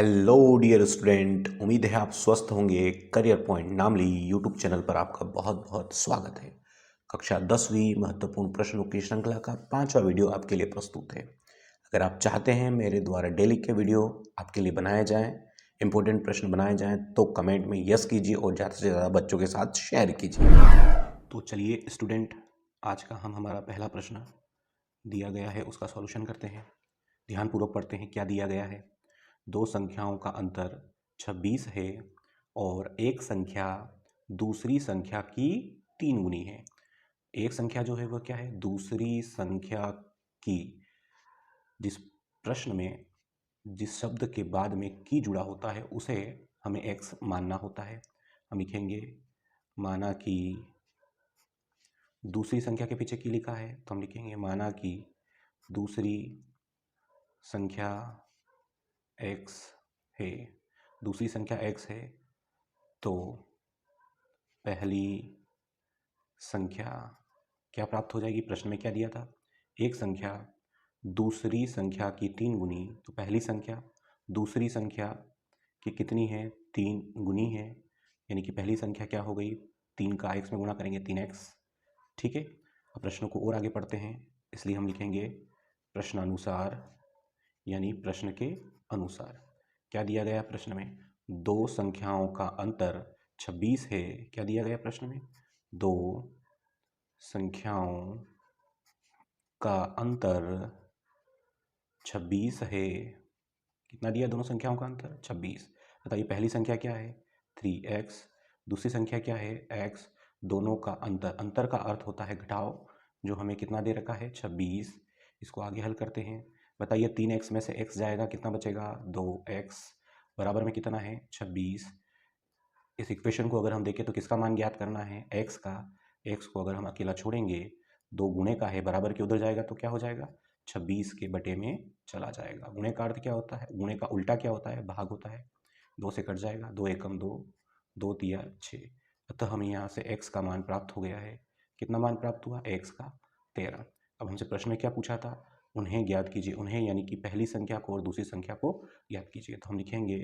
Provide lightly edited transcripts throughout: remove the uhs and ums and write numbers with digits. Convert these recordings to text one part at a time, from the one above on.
Hello dear student, उम्मीद है आप स्वस्थ होंगे। Career point Namli YouTube channel पर आपका बहुत बहुत स्वागत है। कक्षा 10वीं महत्वपूर्ण प्रश्नों की श्रृंखला का 5वां वीडियो आपके लिए प्रस्तुत है। अगर आप चाहते हैं मेरे द्वारा डेली के वीडियो आपके लिए बनाए जाएं, इंपॉर्टेंट प्रश्न बनाए जाएं, तो कमेंट में यस कीजिए और ज़्यादा से ज़्यादा बच्चों के साथ शेयर कीजिए। तो चलिए स्टूडेंट, आज का हमारा पहला प्रश्न दिया गया है, उसका सॉल्यूशन करते हैं। ध्यानपूर्वक पढ़ते हैं क्या दिया गया है। दो संख्याओं का अंतर 26 है और एक संख्या दूसरी संख्या की 3 गुनी है। एक संख्या जो है वह क्या है, दूसरी संख्या की। जिस प्रश्न में जिस शब्द के बाद में की जुड़ा होता है उसे हमें x मानना होता है। हम लिखेंगे माना कि दूसरी संख्या के पीछे की लिखा है, तो हम लिखेंगे माना कि दूसरी संख्या x है। दूसरी संख्या x है तो पहली संख्या क्या प्राप्त हो जाएगी। प्रश्न में क्या दिया था, एक संख्या दूसरी संख्या की 3 गुनी, तो पहली संख्या दूसरी संख्या की कितनी है, 3 गुनी है। यानी कि पहली संख्या क्या हो गई, 3 का x में गुणा करेंगे 3x। ठीक है, अब प्रश्नों को और आगे पढ़ते हैं, इसलिए हम लिखेंगे प्रश्नानुसार, यानी प्रश्न के अनुसार। क्या दिया गया प्रश्न में, दो संख्याओं का अंतर 26 है। क्या दिया गया प्रश्न में, दो संख्याओं का अंतर 26 है। कितना दिया दोनों संख्याओं का अंतर, 26। बताइए पहली संख्या क्या है, 3x, दूसरी संख्या क्या है, x। दोनों का अंतर, अंतर का अर्थ होता है घटाव, जो हमें कितना दे रखा है, 26। इसको आगे हल करते हैं। बताइए 3x में से x जाएगा, कितना बचेगा, 2x, बराबर में कितना है, 26। इस इक्वेशन को अगर हम देखें तो किसका मान ज्ञात करना है, x का। x को अगर हम अकेला छोड़ेंगे, 2 गुणे का है, बराबर के उधर जाएगा तो क्या हो जाएगा, 26 के बटे में चला जाएगा। गुणे का अर्थ क्या होता है, गुणे का उल्टा क्या होता है, भाग होता है। 2 से कट जाएगा, 2 एकम 2, 2 तिया 6। अतः हमें यहाँ से x का मान प्राप्त हो गया है। कितना मान प्राप्त हुआ, x का 13। अब हमसे प्रश्न में क्या पूछा था, उन्हें ज्ञात कीजिए। उन्हें यानी कि पहली संख्या को और दूसरी संख्या को ज्ञात कीजिए। तो हम लिखेंगे,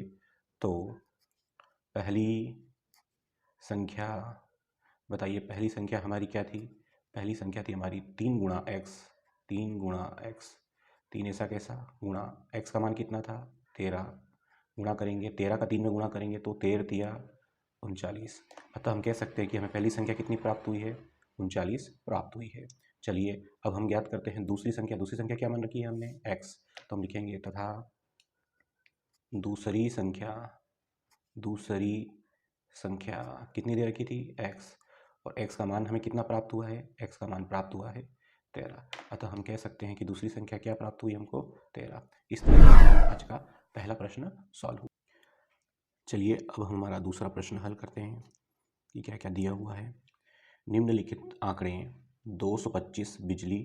तो पहली संख्या, बताइए पहली संख्या हमारी क्या थी, पहली संख्या थी हमारी 3 गुणा x, 3 गुणा x, 3 ऐसा कैसा गुणा x का मान कितना था, 13। गुणा करेंगे, 13 का 3 में गुणा करेंगे तो 13 तिया 39। अतः हम कह सकते हैं कि हमें पहली संख्या कितनी प्राप्त हुई है, 39 प्राप्त हुई है। चलिए अब हम ज्ञात करते हैं दूसरी संख्या। दूसरी संख्या क्या मान रखी है हमने, x। तो हम लिखेंगे तथा दूसरी संख्या, दूसरी संख्या कितनी दे रखी थी, x। और x का मान हमें कितना प्राप्त हुआ है, x का मान प्राप्त हुआ है 13। अतः हम कह सकते हैं कि दूसरी संख्या क्या प्राप्त हुई हमको, 13। इस तरह से आज का पहला प्रश्न सॉल्व हुआ। चलिए अब हम हमारा दूसरा प्रश्न हल करते हैं कि क्या क्या दिया हुआ है। निम्नलिखित आंकड़े 225 बिजली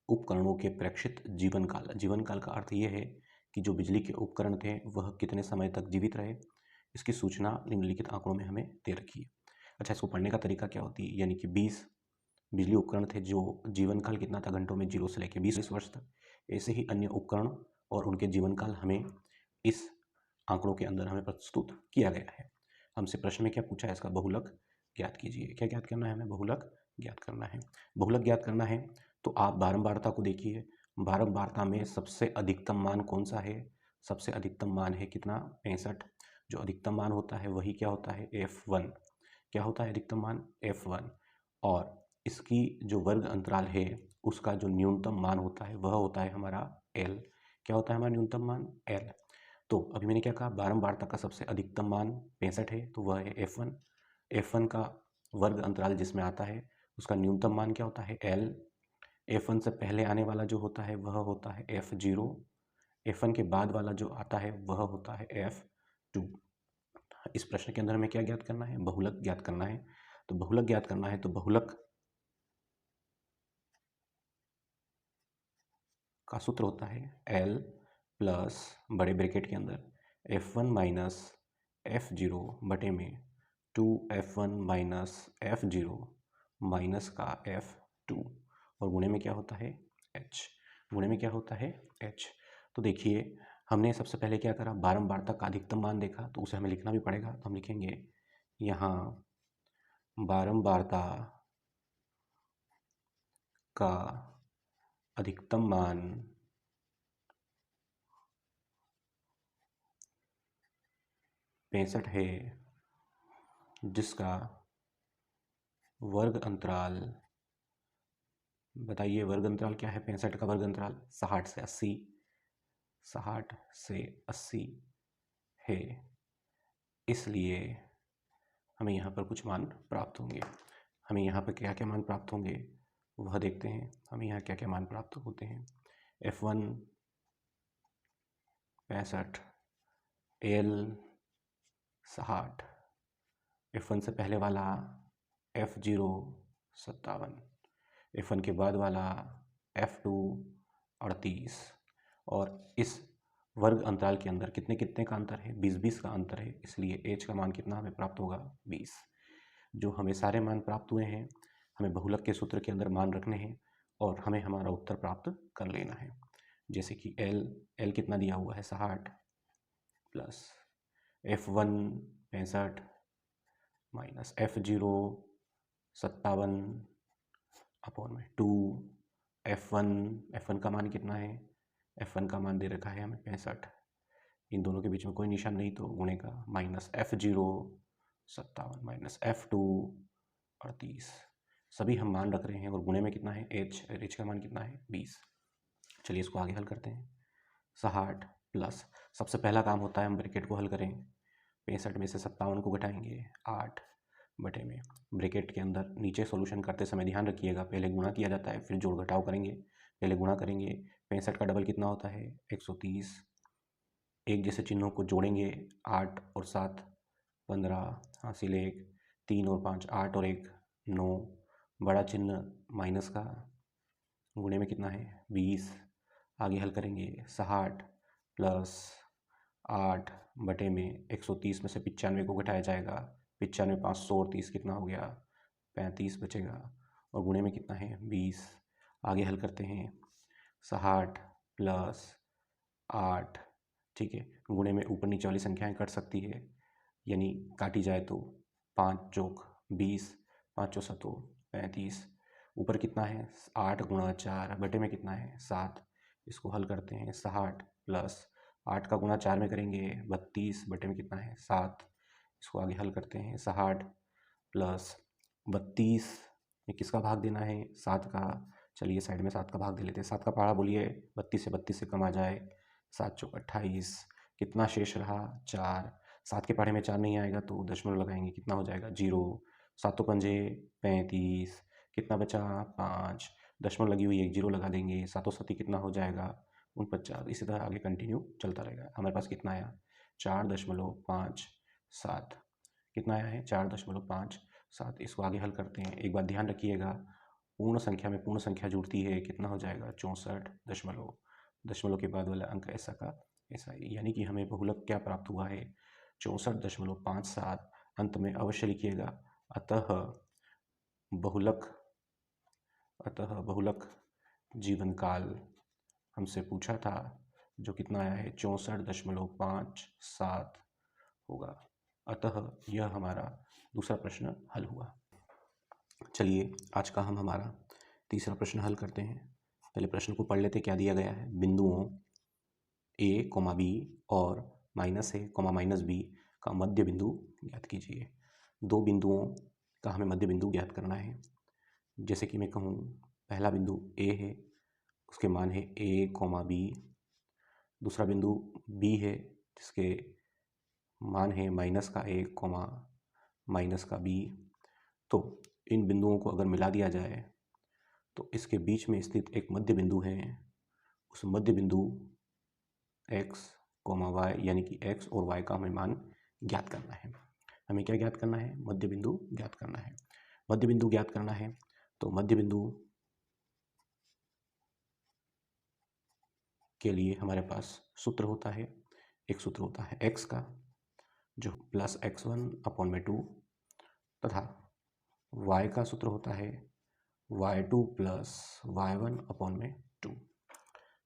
उपकरणों के प्रेक्षित जीवन काल। जीवन काल का अर्थ यह है कि जो बिजली के उपकरण थे वह कितने समय तक जीवित रहे, इसकी सूचना निम्नलिखित आंकड़ों में हमें दे रखी है। अच्छा, इसको पढ़ने का तरीका क्या होती है, यानी कि 20 बिजली उपकरण थे जो जीवन काल कितना था घंटों में, 0 से लेकर 20 वर्ष तक। ऐसे ही अन्य उपकरण और उनके जीवन काल हमें इस आंकड़ों के अंदर हमें प्रस्तुत किया गया है। हमसे प्रश्न में क्या पूछा है, इसका बहुलक ज्ञात कीजिए। क्या ज्ञात करना है हमें, बहुलक ज्ञात करना है। बहुलक ज्ञात करना है तो आप बारंबारता को देखिए। बारंबारता में सबसे अधिकतम मान कौन सा है, सबसे अधिकतम मान है कितना, 65। जो अधिकतम मान होता है वही क्या होता है, F1। क्या होता है अधिकतम मान, F1। और इसकी जो वर्ग अंतराल है उसका जो न्यूनतम मान होता है वह होता है हमारा L। क्या होता है हमारा न्यूनतम मान, L। तो अभी मैंने क्या कहा, बारंबारता का सबसे अधिकतम मान 65 है तो वह है F1। F1 का वर्ग अंतराल जिसमें आता है उसका न्यूनतम मान क्या होता है, L। F1 से पहले आने वाला जो होता है वह होता है F0। F1 के बाद वाला जो आता है वह होता है F2। इस प्रश्न के अंदर हमें क्या ज्ञात करना है, बहुलक ज्ञात करना है। तो बहुलक ज्ञात करना है तो बहुलक का सूत्र होता है L प्लस बड़े ब्रैकेट के अंदर F1 माइनस F0 बटे में 2F1 माइनस F0 माइनस का F2 और गुणे में क्या होता है H। गुणे में क्या होता है H। तो देखिए हमने सबसे पहले क्या करा, बारंबारता का अधिकतम मान देखा, तो उसे हमें लिखना भी पड़ेगा। तो हम लिखेंगे यहाँ बारंबारता का अधिकतम मान 65 है, जिसका वर्ग अंतराल, बताइए वर्ग अंतराल क्या है 65 का वर्ग अंतराल? 60 से 80, 60 से 80 है। इसलिए हमें यहाँ पर कुछ मान प्राप्त होंगे। हमें यहाँ पर क्या क्या मान प्राप्त होंगे वह देखते हैं। हमें यहाँ क्या क्या मान प्राप्त होते हैं। F1 65, L 60, F1 से पहले वाला F0 57, F1 के बाद वाला F2 38, और इस वर्ग अंतराल के अंदर कितने कितने का अंतर है? 20-20 का अंतर है। इसलिए h का मान कितना हमें प्राप्त होगा? 20। जो हमें सारे मान प्राप्त हुए हैं, हमें बहुलक के सूत्र के अंदर मान रखने हैं और हमें हमारा उत्तर प्राप्त कर लेना है। जैसे कि L कितना दिया हुआ है? 60 plus F1 65 minus F0 57 upon में 2 F1 का मान कितना है? F1 का मान दे रखा है हमें 65, इन दोनों के बीच में कोई निशान नहीं तो गुणे का, माइनस F0 57 माइनस F2 38, सभी हम मान रख रहे हैं और गुणे में कितना है? h का मान कितना है? 20। चलिए इसको आगे हल करते हैं। 60 प्लस, सबसे पहला काम होता है हम ब्रैकेट को हल करें। 65 में से 57 को घटाएंगे, 8 बटे में ब्रैकेट के अंदर नीचे सॉल्यूशन करते समय ध्यान रखिएगा पहले गुणा किया जाता है फिर जोड़ घटाव करेंगे। पहले गुणा करेंगे, 65 का डबल कितना होता है? 130। एक जैसे चिन्हों को जोड़ेंगे, 8 और 7 15, हासिल 1, 3 और 5 8 और 1 9, बड़ा चिन्ह माइनस का, गुणे में कितना है? 20। आगे हल करेंगे, 60 प्लस 8 बटे में 130 में से 95 को घटाया जाएगा, 95 500 और 30 कितना हो गया? 35 बचेगा, और गुणे में कितना है? 20। आगे हल करते हैं, 60 प्लस 8, ठीक है, गुणे में ऊपर नीचे वाली संख्याएं कट सकती है, यानी काटी जाए तो 5 चौक 20, 5 चौ 7 35, ऊपर कितना है? 8 गुणा 4 बटे में कितना है? 7। इसको हल करते हैं, 60 प्लस 8 का गुणा 4 में करेंगे 32 बटे में कितना है? 7। इसको आगे हल करते हैं, 60 प्लस 32 में किसका भाग देना है? 7 का। चलिए साइड में 7 का भाग दे लेते हैं। 7 का पहाड़ा बोलिए, 32 से कम आ जाए, 7 चौक 28, कितना शेष रहा? 4। 7 के पहाड़े में 4 नहीं आएगा तो दशमलव लगाएंगे, कितना हो जाएगा? 0। 7 पंजे 35, कितना बचा? 5, दशमलव लगी हुई 1 0 लगा देंगे, 7 7 कितना हो जाएगा? 49। इसी तरह आगे कंटिन्यू चलता रहेगा। हमारे पास कितना आया? 4.57। कितना आया है? 4.57। इसको आगे हल करते हैं। एक बात ध्यान रखिएगा, पूर्ण संख्या में पूर्ण संख्या जुड़ती है, कितना हो जाएगा? 64 दशमलव, दशमलव के बाद वाला अंक ऐसा का ऐसा ही, यानी कि हमें बहुलक क्या प्राप्त हुआ है? 64.57। अंत में अवश्य लिखिएगा, अतः बहुलक जीवन काल हमसे पूछा था, जो कितना आया है? 64.57 होगा। अतः यह हमारा दूसरा प्रश्न हल हुआ। चलिए आज का हम हमारा तीसरा प्रश्न हल करते हैं। पहले प्रश्न को पढ़ लेते, क्या दिया गया है? बिंदुओं a, b और -a, -b का मध्य बिंदु ज्ञात कीजिए। दो बिंदुओं का हमें मध्य बिंदु ज्ञात करना है। जैसे कि मैं कहूँ, पहला बिंदु a है, उसके मान है a, b। दूसरा बिंदु b है, जिसके मान है -a, -b। तो इन बिंदुओं को अगर मिला दिया जाए तो इसके बीच में स्थित एक मध्य बिंदु है। उस मध्य बिंदु x, y, यानी कि x और y का हमें मान ज्ञात करना है। हमें क्या ज्ञात करना है? मध्य बिंदु ज्ञात करना है। मध्य बिंदु ज्ञात करना है तो मध्य बिंदु के लिए हमारे पास सूत्र होता है। एक सूत्र होता है x का, जो +x1/2, तथा y का सूत्र होता है y2 + y1/2।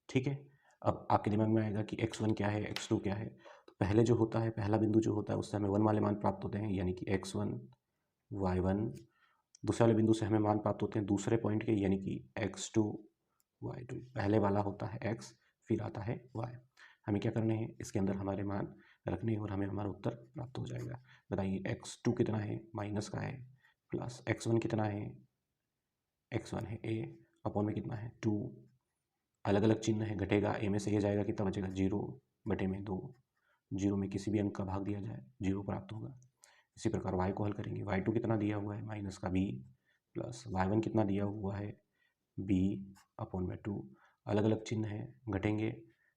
ठीक है, अब आपके दिमाग में आएगा कि x1 क्या है, x2 क्या है। तो पहले जो होता है, पहला बिंदु जो होता है उससे हमें 1 वाले मान प्राप्त होते हैं, यानी कि x1 y1। दूसरे वाले बिंदु से हमें मान प्राप्त होते हैं दूसरे पॉइंट के, यानी कि x2 y2। पहले वाला होता है x, फिर आता है y। हमें क्या करने हैं, इसके अंदर हमारे मान रखने हैं और हमें हमारा उत्तर प्राप्त हो जाएगा। बताइए x2 कितना है, माइनस का है, प्लस x1 कितना है, x1 है a, अपॉन में कितना है 2। अलग अलग चिन्ह है, घटेगा, a में से ये जाएगा, कितना बचेगा 0/2। 0 में किसी भी अंक का भाग दिया जाए 0 प्राप्त होगा। इसी प्रकार y को हल करेंगे, y2 कितना दिया हुआ है, माइनस का b, प्लस y1 कितना दिया हुआ है, b/2। अलग अलग चिन्ह है, घटेंगे,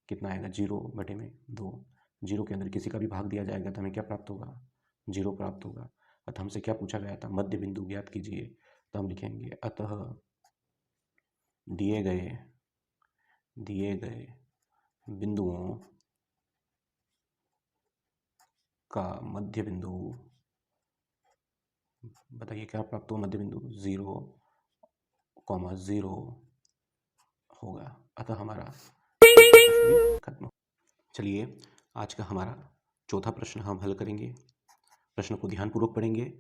कितना आएगा 0/2। 0 के अंदर किसी का भी भाग दिया जाएगा तो हमें क्या प्राप्त होगा, 0 प्राप्त होगा। अतः हमसे क्या पूछा गया था, मध्य बिंदु ज्ञात कीजिए। तो हम लिखेंगे अतः दिए गए बिंदुओं का मध्य बिंदु, बताइए क्या प्राप्त हुआ, मध्य बिंदु 0,0 होगा। अतः हमारा प्रश्न भी खत्म। चलिए आज का हमारा चौथा प्रश्न हम हल करेंगे। प्रश्न को ध्यानपूर्वक पढ़ेंगे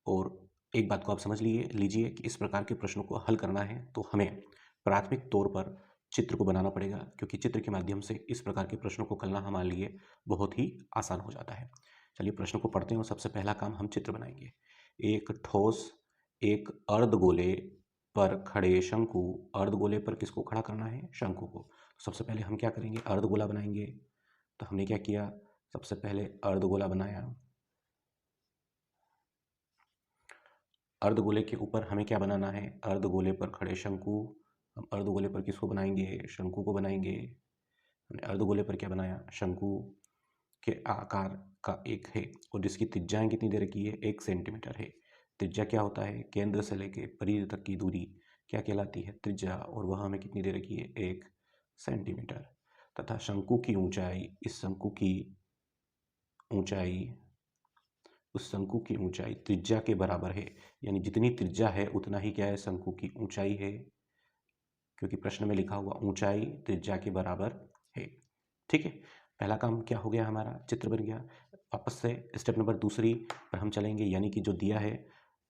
और एक बात को आप समझ लीजिए कि इस प्रकार के प्रश्नों को हल करना है तो हमें प्राथमिक तौर पर चित्र को बनाना पड़ेगा, क्योंकि चित्र के माध्यम से इस प्रकार के प्रश्नों को करना हमारे लिए बहुत ही आसान हो जाता है। चलिए प्रश्न को पढ़ते हैं और सबसे पहला काम हम चित्र बनाएंगे। एक ठोस एक अर्धगोले पर खड़े शंकु, अर्धगोले पर किसको खड़ा करना है, शंकु को। सबसे पहले हम क्या करेंगे, अर्धगोला बनाएंगे। तो हमने क्या किया, सबसे पहले अर्धगोला बनाया। अर्धगोले के ऊपर हमें क्या बनाना है, अर्धगोले पर खड़े शंकु। हम अर्धगोले पर किसको बनाएंगे, शंकु को बनाएंगे। हमने अर्धगोले पर क्या बनाया, शंकु के आकार का एक है और जिसकी त्रिज्याएं कितनी दे रखी है, 1 सेंटीमीटर है। त्रिज्या क्या होता है, केंद्र से लेके परिधि तक की दूरी क्या कहलाती है, त्रिज्या, और वह हमें कितनी दे रखी है, 1 सेंटीमीटर। तथा शंकु की ऊंचाई, इस शंकु की ऊंचाई, उस शंकु की ऊंचाई त्रिज्या के बराबर है, यानी जितनी त्रिज्या है उतना ही क्या है, शंकु की ऊंचाई है, क्योंकि प्रश्न में लिखा हुआ ऊंचाई त्रिज्या के बराबर है। ठीक है, पहला काम क्या हो गया, हमारा चित्र बन गया। वापस से स्टेप नंबर दूसरी पर हम चलेंगे, यानी कि जो दिया है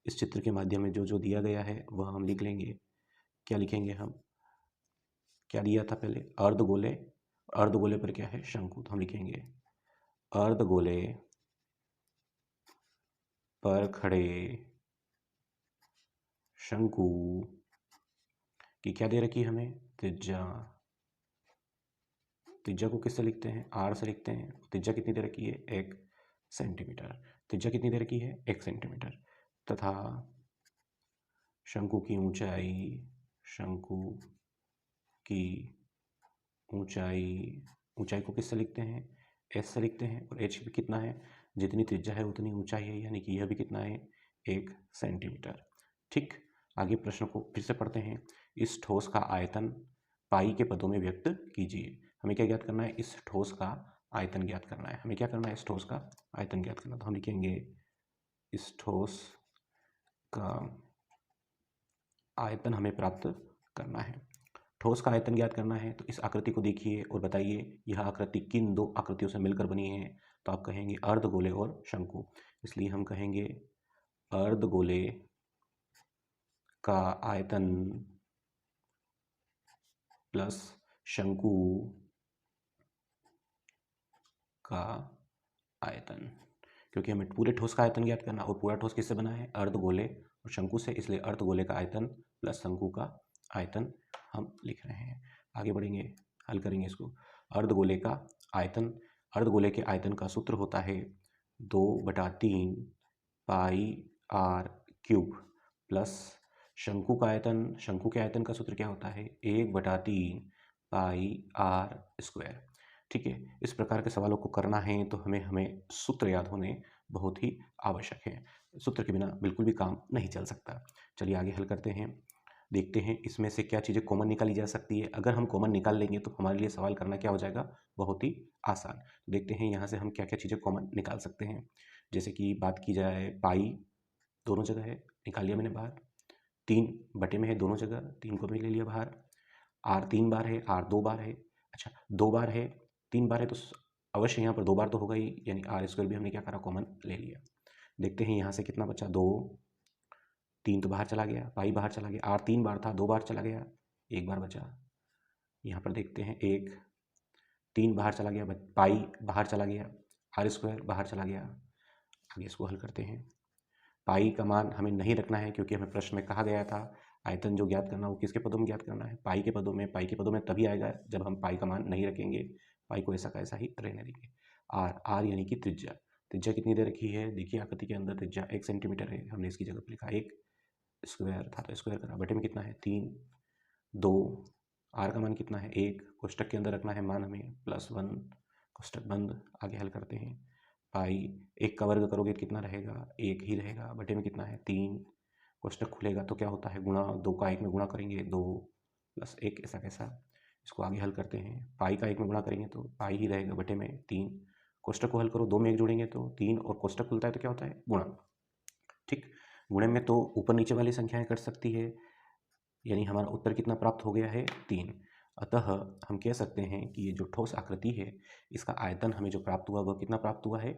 इस चित्र के माध्यम में जो दिया गया है वह हम लिख लेंगे। क्या लिखेंगे हम, क्या दिया था पहले, अर्धगोले, अर्धगोले पर क्या है, शंकु। तो हम लिखेंगे अर्धगोले पर खड़े शंकु की क्या दे रखी है हमें, त्रिज्या। त्रिज्या को किससे लिखते हैं, आर से लिखते हैं। त्रिज्या कितनी दे रखी है, 1 सेंटीमीटर। त्रिज्या कितनी दे रखी है, 1 सेंटीमीटर। तथा शंकु की ऊंचाई, शंकु की ऊंचाई, ऊंचाई को किससे लिखते हैं, एस से लिखते हैं। और एच भी कितना है, जितनी त्रिज्या है उतनी ऊंचाई है, यानी कि यह भी कितना है, 1 सेंटीमीटर। ठीक, आगे प्रश्न को फिर से पढ़ते हैं। इस ठोस का आयतन पाई के पदों में व्यक्त कीजिए। हमें क्या ज्ञात करना है, इस ठोस का आयतन ज्ञात करना है। हमें क्या करना है, इस ठोस का आयतन ज्ञात करना। तो हम लिखेंगे इस ठोस का आयतन हमें प्राप्त करना है। ठोस का आयतन ज्ञात करना है तो इस आकृति को देखिए और बताइए यह आकृति किन दो आकृतियों से मिलकर बनी है। तो आप कहेंगे अर्धगोले और शंकु, इसलिए हम कहेंगे अर्धगोले का आयतन प्लस शंकु का आयतन। क्योंकि हमें पूरे ठोस का आयतन ज्ञात करना, और पूरा ठोस किससे बना है, अर्धगोले और शंकु से, इसलिए अर्धगोले का आयतन प्लस शंकु का आयतन हम लिख रहे हैं। आगे बढ़ेंगे, हल करेंगे इसको। अर्धगोले का आयतन, अर्धगोले के आयतन का सूत्र होता है 2/3 पाई आर क्यूब, प्लस शंकु का आयतन, शंकु के आयतन का सूत्र क्या होता है, 1/3 पाई आर स्क्वायर। ठीक है, इस प्रकार के सवालों को करना है तो हमें सूत्र याद होने बहुत ही आवश्यक है। सूत्र के बिना बिल्कुल भी काम नहीं चल सकता। चलिए आगे हल करते हैं, देखते हैं इसमें से क्या चीज़ें कॉमन निकाली जा सकती है। अगर हम कॉमन निकाल लेंगे तो हमारे लिए सवाल करना क्या हो जाएगा, बहुत ही आसान। देखते हैं यहाँ से हम क्या क्या चीज़ें कॉमन निकाल सकते हैं। जैसे कि बात की जाए, पाई दोनों जगह है, निकाल लिया मैंने बाहर। 3 बटे में है दोनों जगह, 3 को भी ले लिया बाहर। आर 3 बार है, आर 2 बार है। अच्छा 2 बार है, 3 बार है तो अवश्य यहाँ पर 2 बार तो होगा ही, यानी आर स्क्वायर भी हमने क्या करा, कॉमन ले लिया। देखते हैं यहाँ से कितना बचा, 2, 3 तो बाहर चला गया, पाई बाहर चला गया, आर 3 बार था, 2 बार चला गया, 1 बार बचा। यहाँ पर देखते हैं 1, 3 बाहर चला गया, पाई बाहर चला गया, आर स्क्वायर बाहर चला गया। आगे इसको हल करते हैं। पाई का मान हमें नहीं रखना है क्योंकि हमें प्रश्न में कहा गया था आयतन जो ज्ञात करना वो किसके पदों में ज्ञात करना है, पाई के पदों में। पाई के पदों में तभी आएगा जब हम पाई का मान नहीं रखेंगे, पाई को ऐसा का ऐसा ही रहने देंगे। आर यानी कि त्रिज्या, त्रिज्या कितनी दे रखी है, देखिए आकृति के अंदर त्रिज्या 1 सेंटीमीटर है, हमने इसकी जगह पर लिखा 1 स्क्वायर था तो स्क्वायर करा, बटे में कितना है 3, 2, आर का मान कितना है 1, कोष्टक के अंदर रखना है मान हमें +1, कोष्टक बंद। आगे हल करते हैं। पाई 1 का वर्ग करोगे कितना रहेगा, 1 ही रहेगा, बटे में कितना है 3, कोष्टक खुलेगा तो क्या होता है गुणा, 2 का 1 में गुणा करेंगे 2 + 1 ऐसा कैसा। इसको आगे हल करते हैं। पाई का 1 में गुणा करेंगे तो पाई ही रहेगा, बटे में 3, कोष्टक को हल करो, 2 में 1 जोड़ेंगे तो 3 और कोष्टक खुलता है तो क्या होता है गुणा। ठीक, गुणे में तो ऊपर नीचे वाली संख्याएं कट सकती है, यानी हमारा उत्तर कितना प्राप्त हो गया है 3। अतः हम कह सकते हैं कि ये जो ठोस आकृति है इसका आयतन हमें जो प्राप्त हुआ वह कितना प्राप्त हुआ है